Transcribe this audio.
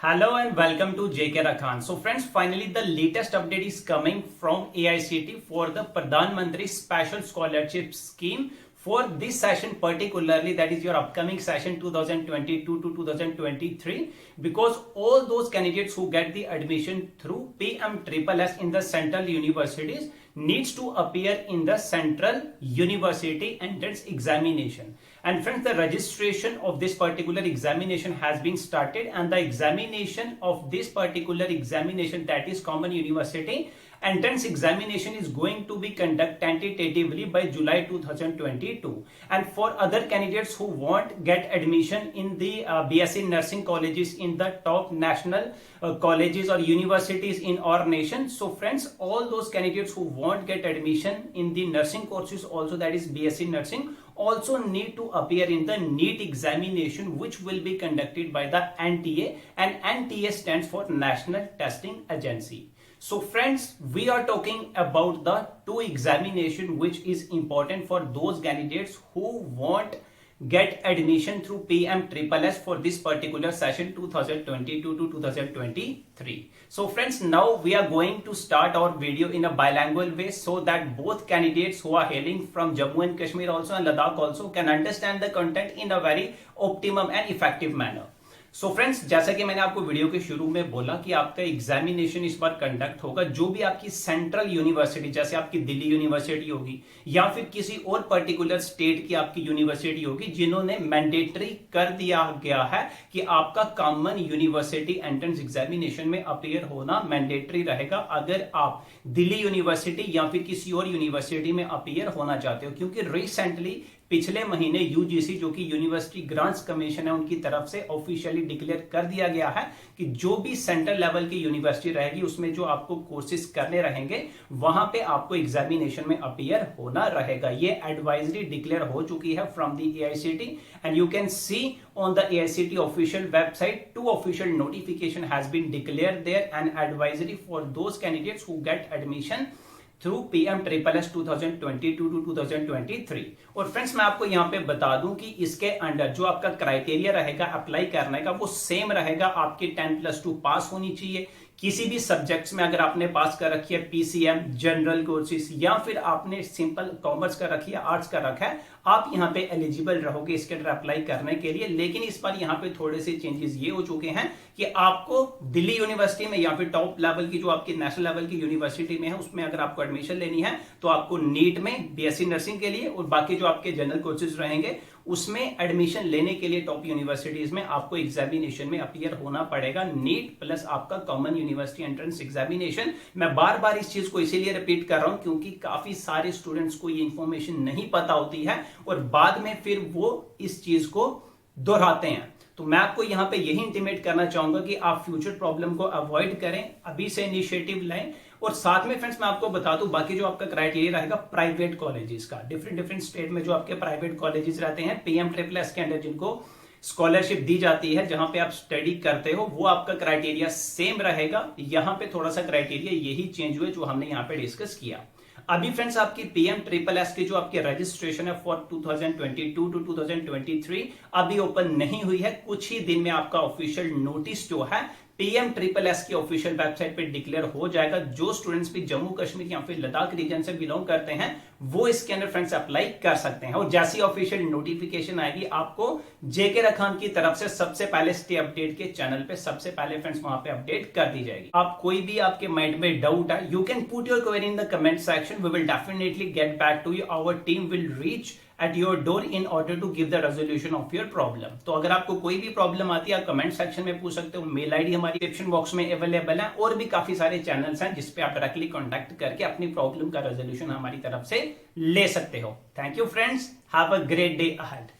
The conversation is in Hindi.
Hello and welcome to JK Rakhan. So friends, finally the latest update is coming from AICTE for the Pradhan Mantri Special Scholarship Scheme for this session particularly, that is your upcoming session 2022 to 2023, because all those candidates who get the admission through PMSSS in the central universities needs to appear in the central university entrance examination. And friends, the registration of this particular examination has been started, and the examination of this particular examination, that is common university entrance examination, is going to be conducted tentatively by July 2022. And for other candidates who want get admission in the BSc nursing colleges in the top national colleges or universities in our nation, so friends, all those candidates who want get admission in the nursing courses also, that is BSc nursing, also need to appear in the NEET examination, which will be conducted by the NTA, and NTA stands for National Testing Agency. So friends, we are talking about the two examination which is important for those candidates who want get admission through PMSSS for this particular session 2022 to 2023. So friends, now we are going to start our video in a bilingual way so that both candidates who are hailing from Jammu and Kashmir also and Ladakh also can understand the content in a very optimum and effective manner. So friends, जैसा कि मैंने आपको वीडियो के शुरू में बोला कि आपका एग्जामिनेशन इस बार कंडक्ट होगा जो भी आपकी सेंट्रल यूनिवर्सिटी, जैसे आपकी दिल्ली यूनिवर्सिटी होगी या फिर किसी और पर्टिकुलर स्टेट की आपकी यूनिवर्सिटी होगी, जिन्होंने मैंडेटरी कर दिया गया है कि आपका कॉमन यूनिवर्सिटी एंट्रेंस एग्जामिनेशन में अपीयर होना मैंडेटरी रहेगा अगर आप दिल्ली यूनिवर्सिटी या फिर किसी और यूनिवर्सिटी में अपीयर होना चाहते हो। क्योंकि रिसेंटली पिछले महीने यूजीसी, जो कि यूनिवर्सिटी ग्रांट्स कमीशन है, उनकी तरफ से ऑफिशियली डिक्लेयर कर दिया गया है कि जो भी सेंट्रल लेवल की यूनिवर्सिटी रहेगी उसमें जो आपको कोर्सेज करने रहेंगे वहां पे आपको एग्जामिनेशन में अपीयर होना रहेगा। ये एडवाइजरी डिक्लेयर हो चुकी है from the AICT, and you can see on the AICTE official website, two official notification has been declared there, and advisory for those candidates who get admission through PMSSS 2022 to 2023। और फ्रेंड्स, मैं आपको यहाँ पे बता दूं कि इसके अंडर जो आपका क्राइटेरिया रहेगा अप्लाई करने का वो सेम रहेगा। आपकी 10+2 पास होनी चाहिए किसी भी सब्जेक्ट्स में। अगर आपने पास कर रखी है PCM, जनरल कोर्सेज, या फिर आपने सिंपल कॉमर्स कर रखी है, आर्ट्स कर रखा है, आप यहाँ पे एलिजिबल रहोगे इसके अंदर अप्लाई करने के लिए। लेकिन इस बार यहाँ पे थोड़े से चेंजेस ये हो चुके हैं कि आपको दिल्ली यूनिवर्सिटी में या फिर टॉप लेवल की जो आपकी नेशनल लेवल की यूनिवर्सिटी में है उसमें अगर आपको एडमिशन लेनी है तो आपको नीट में बीएससी नर्सिंग के लिए और बाकी जो आपके जनरल कोर्सेज रहेंगे उसमें एडमिशन लेने के लिए टॉप यूनिवर्सिटीज में आपको एग्जामिनेशन में अपीयर होना पड़ेगा। नीट प्लस आपका कॉमन यूनिवर्सिटी एंट्रेंस एग्जामिनेशन। मैं बार बार इस चीज को इसीलिए रिपीट कर रहा हूं क्योंकि काफी सारे स्टूडेंट्स को ये इंफॉर्मेशन नहीं पता होती है और बाद में फिर वो इस चीज को दोहराते हैं। तो मैं आपको यहां पे यही इंटीमेट करना चाहूंगा कि आप फ्यूचर प्रॉब्लम को अवॉइड करें, अभी से इनिशिएटिव लें। और साथ में फ्रेंड्स, मैं आपको बता दूं बाकी जो आपका क्राइटेरिया रहेगा प्राइवेट कॉलेजेस का, डिफरेंट स्टेट में जो आपके प्राइवेट कॉलेजेस रहते हैं PMSSS के अंडर जिनको स्कॉलरशिप दी जाती है, जहां पे आप स्टडी करते हो, वो आपका क्राइटेरिया सेम रहेगा। यहां पे थोड़ा सा क्राइटेरिया यही चेंज हुए जो हमने यहां पे डिस्कस किया। अभी फ्रेंड्स, आपकी PMSSS की जो आपकी रजिस्ट्रेशन है फॉर 2022 टू 2023 अभी ओपन नहीं हुई है। कुछ ही दिन में आपका ऑफिशियल नोटिस जो है PMSSS की ऑफिशियल वेबसाइट पे डिक्लेयर हो जाएगा। जो स्टूडेंट्स भी जम्मू कश्मीर या फिर लद्दाख रीजन से बिलोंग करते हैं वो इसके अंदर फ्रेंड्स अप्लाई कर सकते हैं। और जैसी ऑफिशियल नोटिफिकेशन आएगी आपको जेके रखान की तरफ से सबसे पहले स्टे अपडेट के चैनल पे सबसे पहले फ्रेंड्स वहां पे अपडेट कर दी जाएगी। आप कोई भी आपके माइंड में डाउट है, you can put your query in the comment section, we will definitely get back to you. Our team will reach at your door in order to give the resolution of your problem। तो अगर आपको कोई भी प्रॉब्लम आती है आप कमेंट सेक्शन में पूछ सकते हो। मेल आईडी हमारी डिस्क्रिप्शन बॉक्स में अवेलेबल है और भी काफी सारे चैनल्स हैं जिसपे आप डायरेक्टली कांटेक्ट करके अपनी प्रॉब्लम का रेजोल्यूशन हमारी तरफ से ले सकते हो। Thank you friends, have a great day ahead.